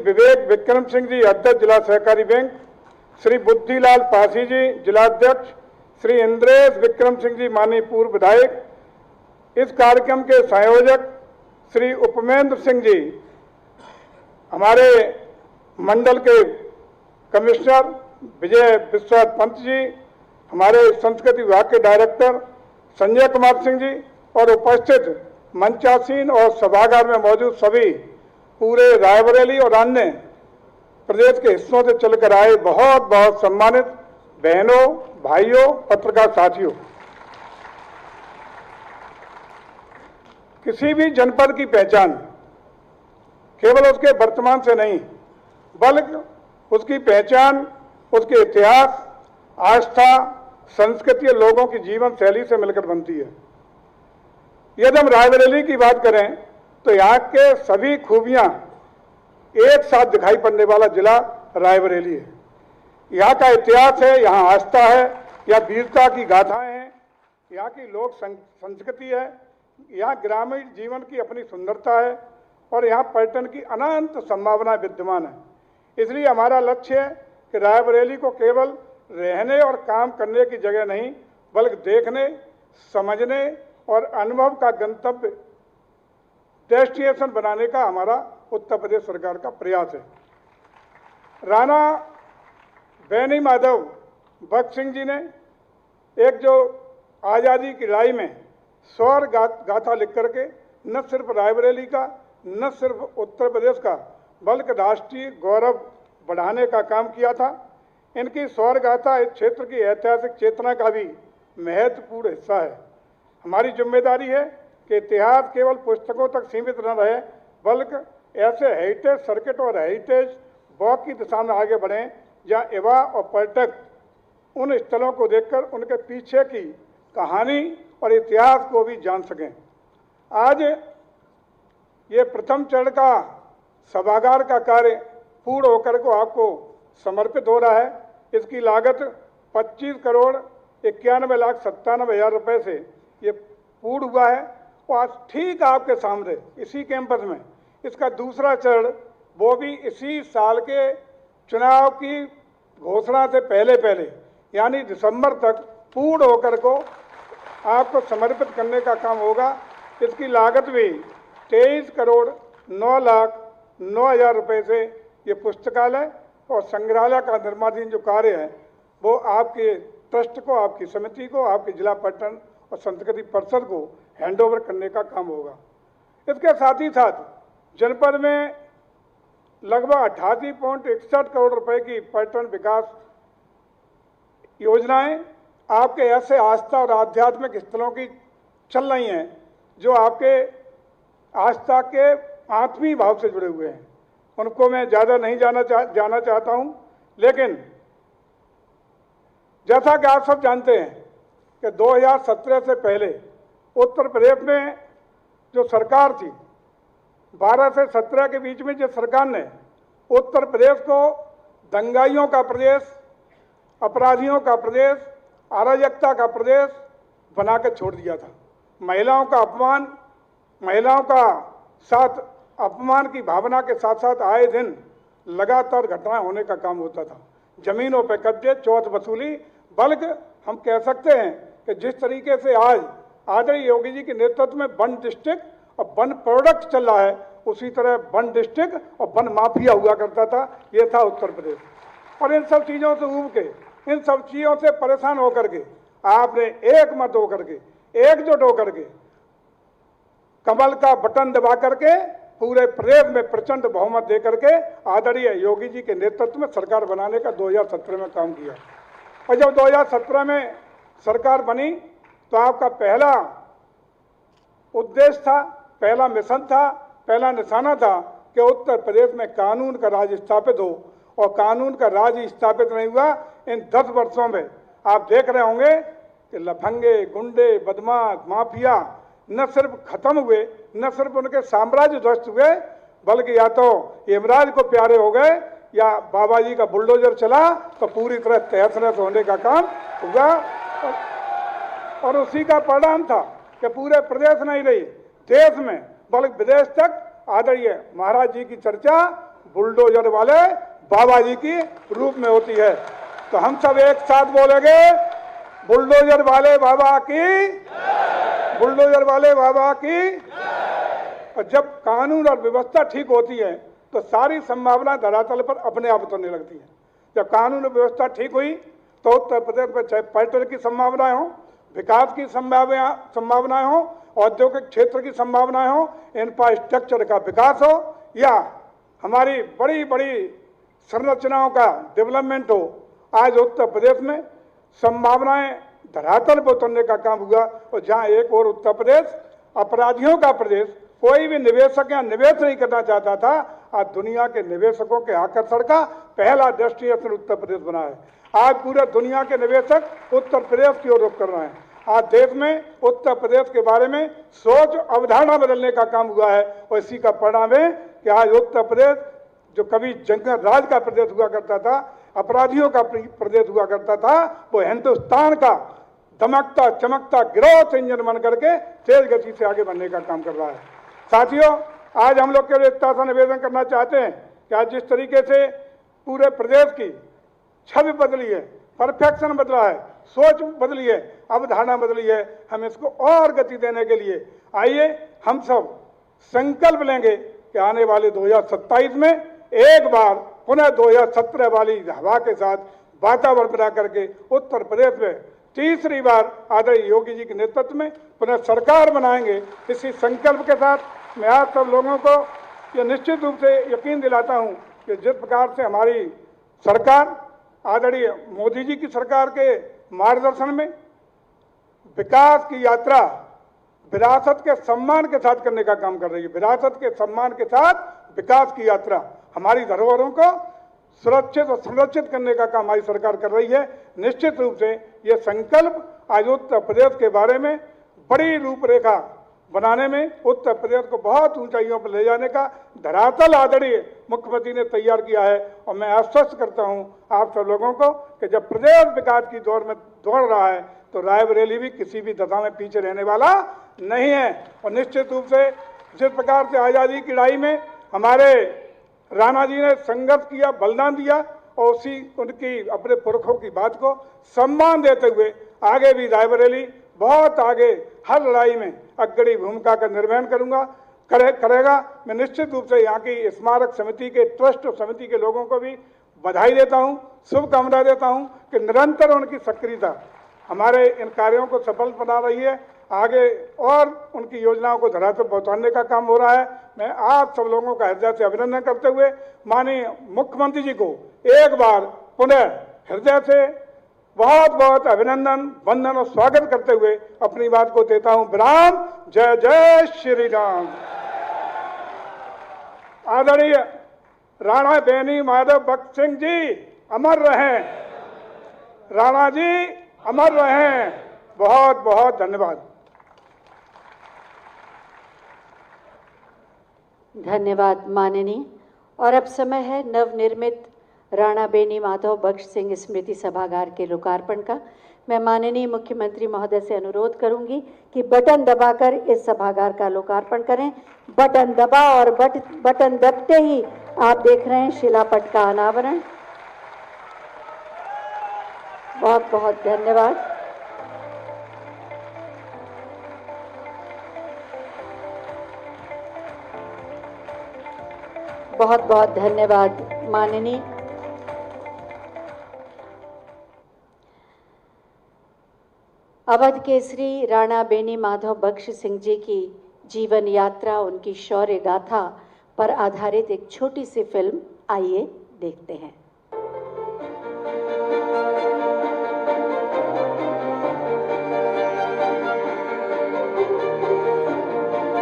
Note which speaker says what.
Speaker 1: विवेक विक्रम सिंह जी, अध्यक्ष जिला सहकारी बैंक, श्री बुद्धिलाल पासी जी, जिलाध्यक्ष, श्री इंद्रेश विक्रम सिंह जी, माननीय पूर्व विधायक। इस कार्यक्रम के संयोजक श्री उपमेंद्र सिंह जी, हमारे मंडल के कमिश्नर विजय विश्वास पंत जी, हमारे संस्कृति विभाग के डायरेक्टर संजय कुमार सिंह जी और उपस्थित मंचासीन और सभागार में मौजूद सभी पूरे रायबरेली और अन्य प्रदेश के हिस्सों से चलकर आए बहुत बहुत सम्मानित बहनों, भाइयों, पत्रकार साथियों। किसी भी जनपद की पहचान केवल उसके वर्तमान से नहीं, बल्कि उसकी पहचान उसके इतिहास, आस्था, संस्कृति और लोगों की जीवन शैली से मिलकर बनती है। यदि हम रायबरेली की बात करें तो यहाँ के सभी खूबियाँ एक साथ दिखाई पड़ने वाला जिला रायबरेली है। यहाँ का इतिहास है, यहाँ आस्था है, यहाँ वीरता की गाथाएं हैं, यहाँ की लोक संस्कृति है, यहाँ ग्रामीण जीवन की अपनी सुंदरता है और यहाँ पर्यटन की अनंत संभावनाएं विद्यमान है। इसलिए हमारा लक्ष्य है कि रायबरेली को केवल रहने और काम करने की जगह नहीं, बल्कि देखने, समझने और अनुभव का गंतव्य डेस्टिनेशन बनाने का हमारा उत्तर प्रदेश सरकार का प्रयास है। राणा बैनी माधव भगत सिंह जी ने एक जो आज़ादी की लड़ाई में स्वर गाथा लिख करके न सिर्फ रायबरेली का, न सिर्फ उत्तर प्रदेश का, बल्कि राष्ट्रीय गौरव बढ़ाने का काम किया था। इनकी स्वर गाथा इस क्षेत्र की ऐतिहासिक चेतना का भी महत्वपूर्ण हिस्सा है। हमारी जिम्मेदारी है कि इतिहास केवल पुस्तकों तक सीमित न रहे, बल्कि ऐसे हेरिटेज सर्किट और हेरिटेज वॉक की दिशा में आगे बढ़ें जहाँ युवा और पर्यटक उन स्थलों को देखकर उनके पीछे की कहानी और इतिहास को भी जान सकें। आज ये प्रथम चरण का सभागार का कार्य पूर्ण होकर को आपको समर्पित हो रहा है। इसकी लागत 25,91,97,000 रुपये से ये पूर्ण हुआ है और आज ठीक आपके सामने इसी कैंपस में इसका दूसरा चरण, वो भी इसी साल के चुनाव की घोषणा से पहले यानी दिसंबर तक पूर्ण होकर को आपको समर्पित करने का काम होगा। इसकी लागत भी 23,09,09,000 रुपये से ये पुस्तकालय और संग्रहालय का निर्माणाधीन जो कार्य है वो आपके ट्रस्ट को, आपकी समिति को, आपके जिला पर्यटन और संस्कृति परिषद को हैंडओवर करने का काम होगा। इसके साथ ही साथ जनपद में लगभग 88.61 करोड़ रुपए की पर्यटन विकास योजनाएं आपके ऐसे आस्था और आध्यात्मिक स्थलों की चल रही हैं जो आपके आस्था के आत्मीय भाव से जुड़े हुए हैं। उनको मैं ज़्यादा नहीं जाना चाहता हूं, लेकिन जैसा कि आप सब जानते हैं कि 2017 से पहले उत्तर प्रदेश में जो सरकार थी, 12 से 17 के बीच में जिस सरकार ने उत्तर प्रदेश को दंगाइयों का प्रदेश, अपराधियों का प्रदेश, अराजकता का प्रदेश बनाकर छोड़ दिया था। महिलाओं का अपमान, महिलाओं का साथ अपमान की भावना के साथ साथ आए दिन लगातार घटनाएं होने का काम होता था। जमीनों पर कब्जे, चौथ वसूली, बल्कि हम कह सकते हैं कि जिस तरीके से आज आदरणीय योगी जी के नेतृत्व में वन डिस्ट्रिक्ट और वन प्रोडक्ट चल रहा है, उसी तरह वन डिस्ट्रिक्ट और वन माफिया हुआ करता था। ये था उत्तर प्रदेश। और इन सब चीज़ों से ऊब के, इन सब चीज़ों से परेशान होकर के आपने एक मत होकर के, एकजुट होकर के, कमल का बटन दबा करके पूरे प्रदेश में प्रचंड बहुमत दे करके आदरणीय योगी जी के नेतृत्व में सरकार बनाने का 2017 में काम किया। और जब 2017 में सरकार बनी तो आपका पहला उद्देश्य था, पहला मिशन था, पहला निशाना था कि उत्तर प्रदेश में कानून का राज स्थापित हो। और कानून का राज स्थापित नहीं हुआ। इन 10 वर्षों में आप देख रहे होंगे कि लफंगे, गुंडे, बदमाश, माफिया न सिर्फ खत्म हुए, न सिर्फ उनके साम्राज्य ध्वस्त हुए, बल्कि या तो यमराज को प्यारे हो गए या बाबा जी का बुलडोजर चला तो पूरी तरह तहस नहस होने का काम हुआ। और उसी का परिणाम था कि पूरे प्रदेश नहीं रही, देश में बल्कि विदेश तक आदरणीय महाराज जी की चर्चा बुलडोजर वाले बाबा जी की रूप में होती है। तो हम सब एक साथ बोलेंगे, बुलडोजर वाले बाबा की, बुलडोजर वाले बाबा की। और जब कानून और व्यवस्था ठीक होती है तो सारी संभावना धरातल पर अपने आप उतरने लगती है। जब कानून और व्यवस्था ठीक हुई तो उत्तर प्रदेश में चाहे पर्यटन की संभावनाएं हो, विकास की संभावनाएं हो, औद्योगिक क्षेत्र की संभावनाएं हो, इंफ्रास्ट्रक्चर का विकास हो, या हमारी बड़ी बड़ी संरचनाओं का डेवलपमेंट हो, आज उत्तर प्रदेश में संभावनाएं धरातल पर उतरने का काम हुआ। और जहां एक और उत्तर प्रदेश अपराधियों का प्रदेश, कोई भी निवेशक या निवेश नहीं करना चाहता था, आज दुनिया के निवेशकों के आकर्षण का पहला डेस्टिनेशन उत्तर प्रदेश बना है। आज पूरे दुनिया के निवेशक उत्तर प्रदेश की ओर रुख कर रहे हैं। आज देश में उत्तर प्रदेश के बारे में सोच अवधारणा बदलने का काम हुआ है और इसी का परिणाम है कि आज उत्तर प्रदेश जो कभी जंगल राज का प्रदेश हुआ करता था, अपराधियों का प्रदेश हुआ करता था, वो हिंदुस्तान का दमकता चमकता ग्रोथ इंजन बन करके तेज गति से आगे बढ़ने का काम कर रहा है। साथियों, आज हम लोग के लिए इतना सा निवेदन करना चाहते हैं कि आज जिस तरीके से पूरे प्रदेश की छवि बदली है, परफेक्शन बदला है, सोच बदली है, अवधारणा बदली है, हम इसको और गति देने के लिए आइए हम सब संकल्प लेंगे कि आने वाले 2027 में एक बार पुनः 2017 वाली हवा के साथ वातावरण बना करके उत्तर प्रदेश में तीसरी बार आदरणीय योगी जी के नेतृत्व में पुनः सरकार बनाएंगे। इसी संकल्प के साथ मैं आप सब लोगों को ये निश्चित रूप से यकीन दिलाता हूं कि जिस प्रकार से हमारी सरकार आदरणीय मोदी जी की सरकार के मार्गदर्शन में विकास की यात्रा विरासत के सम्मान के साथ करने का काम कर रही है, विरासत के सम्मान के साथ विकास की यात्रा, हमारी धरोहरों को सुरक्षित और संरक्षित करने का काम हमारी सरकार कर रही है। निश्चित रूप से ये संकल्प आज उत्तर प्रदेश के बारे में बड़ी रूपरेखा बनाने में, उत्तर प्रदेश को बहुत ऊंचाइयों पर ले जाने का धरातल आदरणीय मुख्यमंत्री ने तैयार किया है। और मैं आश्वस्त करता हूं आप सब लोगों को कि जब प्रदेश विकास की दौड़ में दौड़ रहा है तो रायबरेली भी किसी भी दशा में पीछे रहने वाला नहीं है। और निश्चित रूप से जिस प्रकार से आज़ादी की लड़ाई में हमारे राणा जी ने संघर्ष किया, बलिदान दिया, और उसी उनकी अपने पुरखों की बात को सम्मान देते हुए आगे भी रायबरेली बहुत आगे हर लड़ाई में अग्रणी भूमिका का निर्वहन करेगा। मैं निश्चित रूप से यहाँ की स्मारक समिति के ट्रस्ट समिति के लोगों को भी बधाई देता हूँ, शुभकामनाएं देता हूँ कि निरंतर उनकी सक्रियता हमारे इन कार्यों को सफल बना रही है। आगे और उनकी योजनाओं को धरातल पर पहुंचाने का काम हो रहा है। मैं आप सब लोगों का हृदय से अभिनंदन करते हुए माननीय मुख्यमंत्री जी को एक बार पुनः हृदय से बहुत बहुत अभिनंदन, वंदन और स्वागत करते हुए अपनी बात को देता हूं विराम। जय जय श्री राम। आदरणीय राणा बेनी माधव भक्त सिंह जी अमर रहें, राणा जी अमर रहें। बहुत बहुत धन्यवाद।
Speaker 2: धन्यवाद माननीय। और अब समय है नवनिर्मित राणा बेनी माधव बख्श सिंह स्मृति सभागार के लोकार्पण का। मैं माननीय मुख्यमंत्री महोदय से अनुरोध करूंगी कि बटन दबाकर इस सभागार का लोकार्पण करें। बटन दबा और बटन दबते ही आप देख रहे हैं शिलापट का अनावरण। बहुत बहुत धन्यवाद। बहुत बहुत धन्यवाद माननीय। अवध केसरी राणा बेनी माधव बख्श सिंह जी की जीवन यात्रा, उनकी शौर्य गाथा पर आधारित एक छोटी सी फिल्म आइए देखते हैं।